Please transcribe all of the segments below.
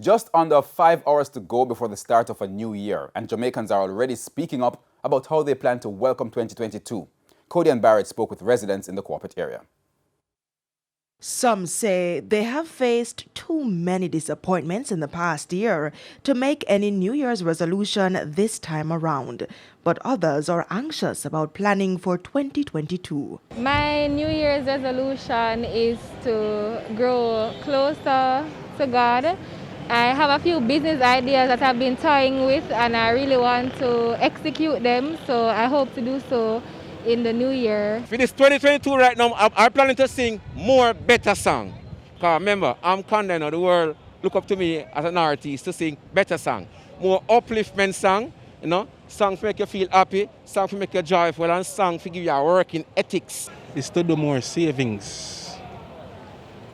Just under 5 hours to go before the start of a new year, and Jamaicans are already speaking up about how they plan to welcome 2022. Cody and Barrett spoke with residents in the corporate area. Some say they have faced too many disappointments in the past year to make any New Year's resolution this time around, but others are anxious about planning for 2022. My New Year's resolution is to grow closer to God. I have a few business ideas that I've been toying with and I really want to execute them, so I hope to do so in the new year. For this 2022 right now, I'm planning to sing more better song. Because remember, I'm condemned of the world look up to me as an artist to sing better song. More upliftment song, song to make you feel happy, song to make you joyful, and song to give you a working ethics. It's to do more savings,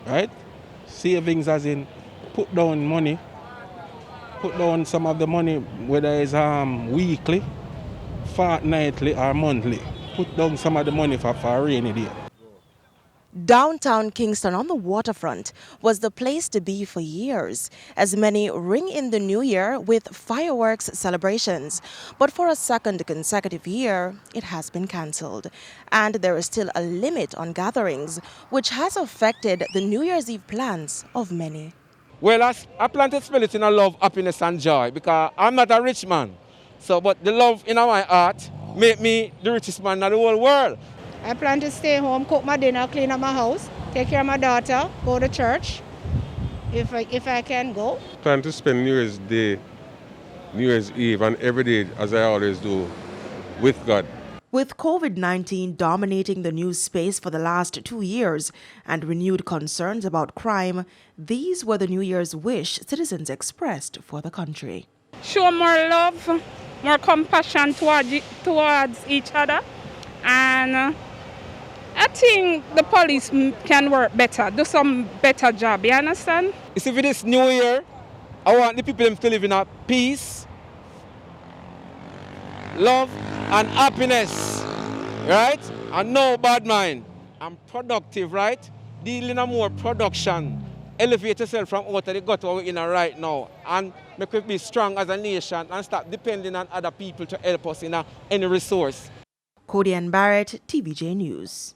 right? Savings as in put down money, put down some of the money, whether it's weekly, fortnightly or monthly. Put down some of the money for a rainy day. Downtown Kingston on the waterfront was the place to be for years, as many ring in the new year with fireworks celebrations. But for a second consecutive year, it has been cancelled. And there is still a limit on gatherings, which has affected the New Year's Eve plans of many. Well, I plan to spend it in a love, happiness and joy because I'm not a rich man. But the love in my heart make me the richest man in the whole world. I plan to stay home, cook my dinner, clean up my house, take care of my daughter, go to church, if I can go. I plan to spend New Year's Day, New Year's Eve, and every day, as I always do, with God. With COVID-19 dominating the news space for the last 2 years and renewed concerns about crime, these were the New Year's wish citizens expressed for the country. Show more love, more compassion towards each other, and I think the police can work better, do some better job, you understand? You see, for this new year, I want the people to live in a peace, love, and happiness, right? And no bad mind. And productive, right? Dealing in more production. Elevate yourself from out of the gutter we're in right now and make us be strong as a nation and stop depending on other people to help us in any resource. Cody and Barrett, TVJ News.